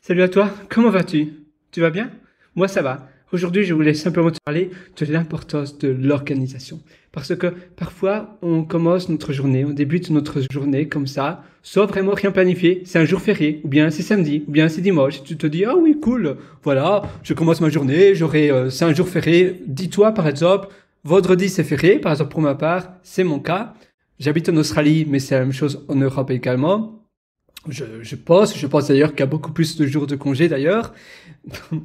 Salut à toi, comment vas-tu? Tu vas bien? Moi ça va. Aujourd'hui je voulais simplement te parler de l'importance de l'organisation. Parce que parfois on commence notre journée, on débute notre journée comme ça, sans vraiment rien planifier. C'est un jour férié, ou bien c'est samedi, ou bien c'est dimanche. Tu te dis, ah oui cool, voilà, je commence ma journée, c'est un jour férié. Dis-toi par exemple, vendredi c'est férié, par exemple pour ma part, c'est mon cas. J'habite en Australie, mais c'est la même chose en Europe également. Je pense d'ailleurs qu'il y a beaucoup plus de jours de congé d'ailleurs.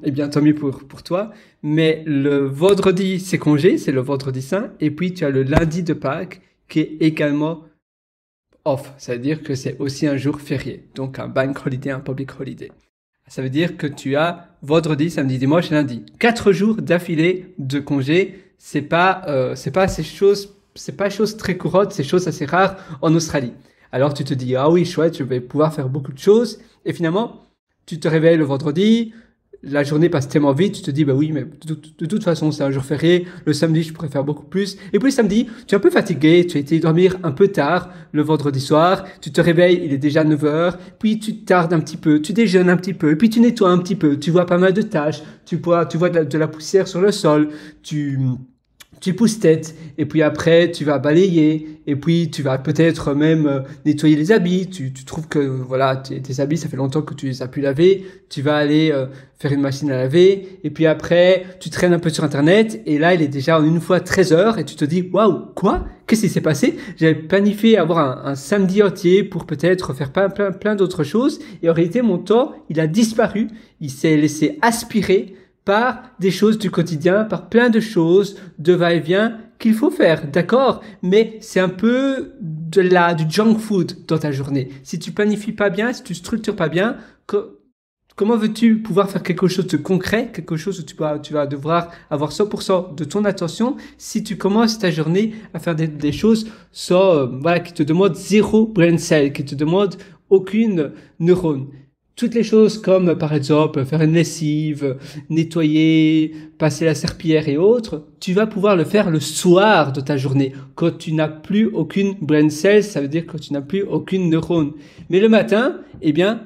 Eh bien, tant mieux pour toi. Mais le vendredi, c'est congé, c'est le vendredi saint. Et puis, tu as le lundi de Pâques qui est également off. Ça veut dire que c'est aussi un jour férié. Donc, un bank holiday, un public holiday. Ça veut dire que tu as vendredi, samedi, dimanche et lundi. 4 jours d'affilée de congé. C'est pas chose très courante, c'est chose assez rare en Australie. Alors tu te dis, ah oui, chouette, je vais pouvoir faire beaucoup de choses. Et finalement, tu te réveilles le vendredi, la journée passe tellement vite, tu te dis, bah oui, mais de toute façon, c'est un jour férié. Le samedi, je pourrais faire beaucoup plus. Et puis le samedi, tu es un peu fatigué, tu as été dormir un peu tard le vendredi soir, tu te réveilles, il est déjà 9 heures, puis tu tardes un petit peu, tu déjeunes un petit peu, et puis tu nettoies un petit peu, tu vois pas mal de tâches, tu vois de la poussière sur le sol, tu pousses tête, et puis après tu vas balayer, et puis tu vas peut-être même nettoyer les habits. Tu trouves que voilà tes habits, ça fait longtemps que tu les as pu laver, tu vas aller faire une machine à laver, et puis après tu traînes un peu sur internet, et là il est déjà en une fois 13 heures, et tu te dis waouh, quoi? Qu'est-ce qui s'est passé? J'avais planifié avoir un samedi entier pour peut-être faire plein d'autres choses, et en réalité mon temps il a disparu, il s'est laissé aspirer par des choses du quotidien, par plein de choses de va-et-vient qu'il faut faire, d'accord? Mais c'est un peu du junk food dans ta journée. Si tu planifies pas bien, si tu structures pas bien, comment veux-tu pouvoir faire quelque chose de concret, quelque chose où tu vas devoir avoir 100% de ton attention si tu commences ta journée à faire des choses qui te demandent zéro brain cell, qui te demandent aucune neurone. Toutes les choses comme, par exemple, faire une lessive, nettoyer, passer la serpillière et autres, tu vas pouvoir le faire le soir de ta journée. Quand tu n'as plus aucune brain cell, ça veut dire que tu n'as plus aucune neurone. Mais le matin, eh bien,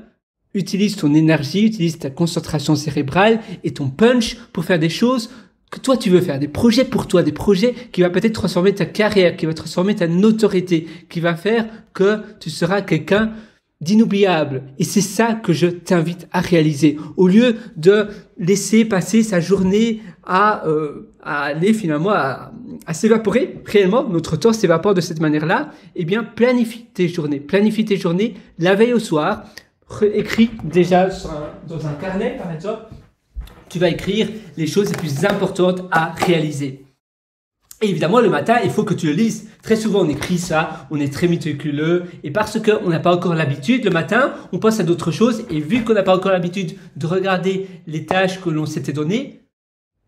utilise ton énergie, utilise ta concentration cérébrale et ton punch pour faire des choses que toi tu veux faire, des projets pour toi, des projets qui va peut-être transformer ta carrière, qui va transformer ta notoriété, qui va faire que tu seras quelqu'un d'inoubliable. Et c'est ça que je t'invite à réaliser. Au lieu de laisser passer sa journée à aller finalement à s'évaporer, réellement, notre temps s'évapore de cette manière-là, eh bien, planifie tes journées. Planifie tes journées la veille au soir. Écris déjà dans un carnet, par exemple, tu vas écrire les choses les plus importantes à réaliser. Et évidemment, le matin, il faut que tu le lises. Très souvent, on écrit ça, on est très méticuleux. Et parce qu'on n'a pas encore l'habitude, le matin, on pense à d'autres choses. Et vu qu'on n'a pas encore l'habitude de regarder les tâches que l'on s'était données,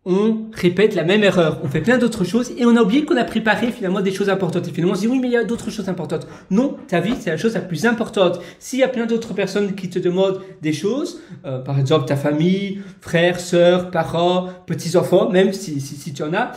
on répète la même erreur. On fait plein d'autres choses et on a oublié qu'on a préparé finalement des choses importantes. Et finalement, on se dit oui, mais il y a d'autres choses importantes. Non, ta vie, c'est la chose la plus importante. S'il y a plein d'autres personnes qui te demandent des choses, par exemple ta famille, frères, sœurs, parents, petits-enfants, même si tu en as,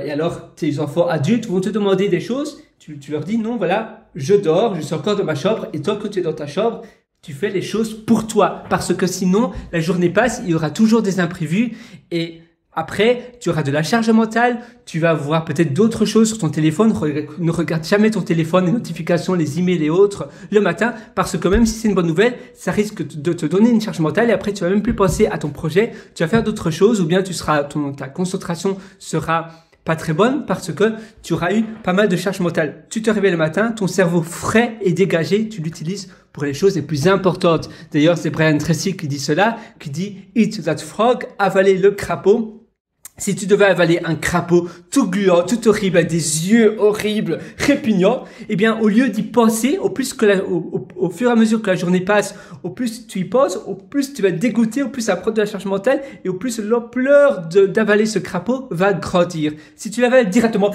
et alors tes enfants adultes vont te demander des choses, tu leur dis non, voilà, je dors, je suis encore dans ma chambre, et toi, quand tu es dans ta chambre, tu fais les choses pour toi. Parce que sinon, la journée passe, il y aura toujours des imprévus et après, tu auras de la charge mentale, tu vas voir peut-être d'autres choses sur ton téléphone. Ne regarde jamais ton téléphone, les notifications, les emails et autres le matin, parce que même si c'est une bonne nouvelle, ça risque de te donner une charge mentale et après tu vas même plus penser à ton projet, tu vas faire d'autres choses ou bien ta concentration sera pas très bonne parce que tu auras eu pas mal de charge mentale. Tu te réveilles le matin, ton cerveau frais et dégagé, tu l'utilises pour les choses les plus importantes. D'ailleurs, c'est Brian Tracy qui dit cela, qui dit « Eat that frog », avaler le crapaud. Si tu devais avaler un crapaud tout gluant, tout horrible, avec des yeux horribles, répugnants, eh bien, au lieu d'y penser, au fur et à mesure que la journée passe, au plus tu y penses, au plus tu vas te dégoûter, au plus ça prend de la charge mentale, et au plus l'ampleur d'avaler ce crapaud va grandir. Si tu l'avales directement,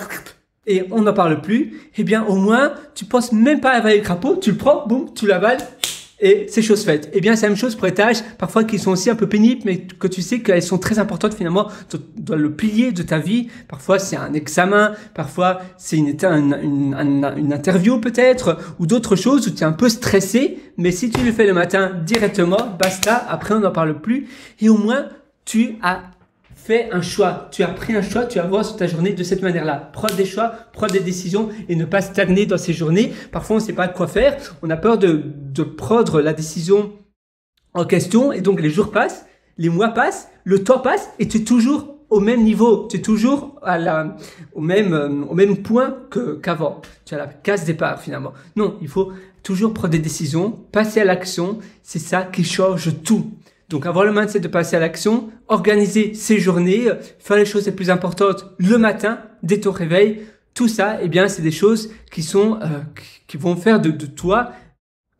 et on n'en parle plus, eh bien, au moins, tu penses même pas à avaler le crapaud, tu le prends, boum, tu l'avales, et c'est chose faite. Eh bien, c'est la même chose pour les tâches, parfois qui sont aussi un peu pénibles, mais que tu sais qu'elles sont très importantes finalement dans le pilier de ta vie. Parfois, c'est un examen, parfois, c'est une interview peut-être, ou d'autres choses où tu es un peu stressé, mais si tu le fais le matin directement, basta, après on n'en parle plus, et au moins, tu as fait un choix, tu as pris un choix, tu vas voir sur ta journée de cette manière-là. Prendre des choix, prendre des décisions et ne pas stagner dans ces journées. Parfois, on ne sait pas quoi faire, on a peur de prendre la décision en question et donc les jours passent, les mois passent, le temps passe et tu es toujours au même niveau, tu es toujours au même point qu'avant. Tu as la case départ finalement. Non, il faut toujours prendre des décisions, passer à l'action, c'est ça qui change tout. Donc avoir le mindset de passer à l'action, organiser ses journées, faire les choses les plus importantes le matin, dès ton réveil, tout ça, eh bien, c'est des choses qui vont faire de toi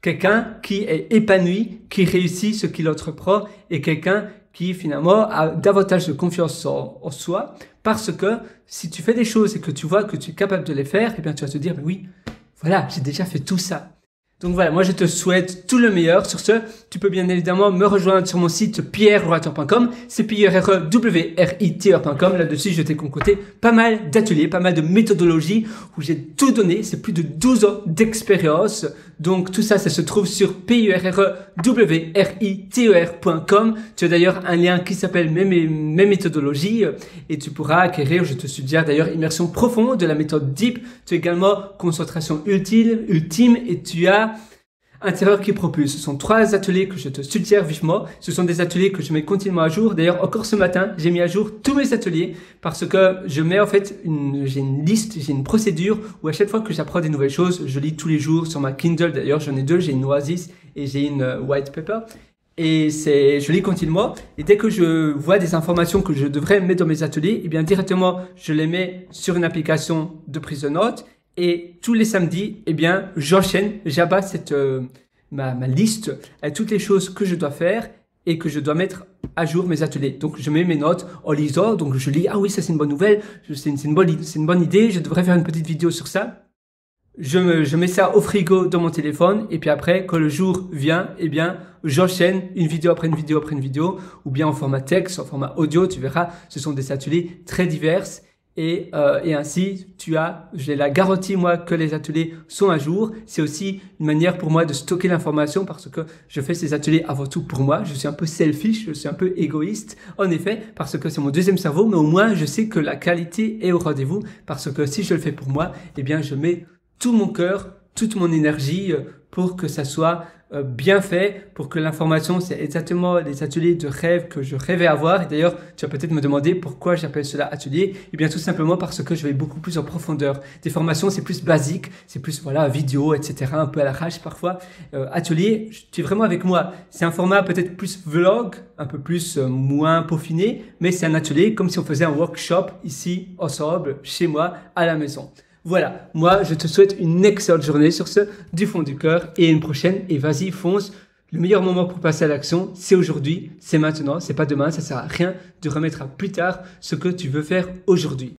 quelqu'un qui est épanoui, qui réussit ce qu'il entreprend et quelqu'un qui finalement a davantage de confiance en soi parce que si tu fais des choses et que tu vois que tu es capable de les faire, eh bien, tu vas te dire, mais oui, voilà, j'ai déjà fait tout ça. Donc voilà, moi je te souhaite tout le meilleur. Sur ce, tu peux bien évidemment me rejoindre sur mon site pierreroator.com, c'est pierreroator.com. Là-dessus, je t'ai concocté pas mal d'ateliers, pas mal de méthodologies où j'ai tout donné. C'est plus de 12 ans d'expérience. Donc tout ça, ça se trouve sur pierreroator.com. Tu as d'ailleurs un lien qui s'appelle mes méthodologies et tu pourras acquérir, je te suggère d'ailleurs, immersion profonde de la méthode DEEP. Tu as également concentration ultime et tu as intérieur qui propulse. Ce sont 3 ateliers que je te suggère vivement. Ce sont des ateliers que je mets continuellement à jour. D'ailleurs, encore ce matin, j'ai mis à jour tous mes ateliers parce que je mets en fait j'ai une liste, j'ai une procédure où à chaque fois que j'apprends des nouvelles choses, je lis tous les jours sur ma Kindle. D'ailleurs, j'en ai 2, j'ai une Oasis et j'ai une White Paper. Et je lis continuellement. Et dès que je vois des informations que je devrais mettre dans mes ateliers, eh bien directement, je les mets sur une application de prise de notes. Et tous les samedis, eh bien, j'enchaîne, j'abats ma liste avec toutes les choses que je dois faire et que je dois mettre à jour mes ateliers. Donc, je mets mes notes en lisant. Donc, je lis, ah oui, ça c'est une bonne nouvelle, c'est une bonne idée, je devrais faire une petite vidéo sur ça. Je mets ça au frigo dans mon téléphone et puis après, quand le jour vient, eh bien, j'enchaîne une vidéo après une vidéo après une vidéo ou bien en format texte, en format audio, tu verras, ce sont des ateliers très divers. Et ainsi, j'ai la garantie, moi, que les ateliers sont à jour. C'est aussi une manière pour moi de stocker l'information parce que je fais ces ateliers avant tout pour moi. Je suis un peu selfish, je suis un peu égoïste, en effet, parce que c'est mon deuxième cerveau, mais au moins, je sais que la qualité est au rendez-vous parce que si je le fais pour moi, eh bien, je mets tout mon cœur, toute mon énergie pour que ça soit bien fait, pour que l'information, c'est exactement les ateliers de rêve que je rêvais avoir. Et d'ailleurs, tu vas peut-être me demander pourquoi j'appelle cela atelier. Eh bien, tout simplement parce que je vais beaucoup plus en profondeur. Des formations, c'est plus basique, c'est plus, voilà, vidéo, etc., un peu à l'arrache parfois. Atelier, tu es vraiment avec moi. C'est un format peut-être plus vlog, un peu plus moins peaufiné, mais c'est un atelier comme si on faisait un workshop ici, ensemble, chez moi, à la maison. Voilà, moi je te souhaite une excellente journée sur ce, du fond du cœur et une prochaine et vas-y fonce. Le meilleur moment pour passer à l'action, c'est aujourd'hui, c'est maintenant, c'est pas demain, ça sert à rien de remettre à plus tard ce que tu veux faire aujourd'hui.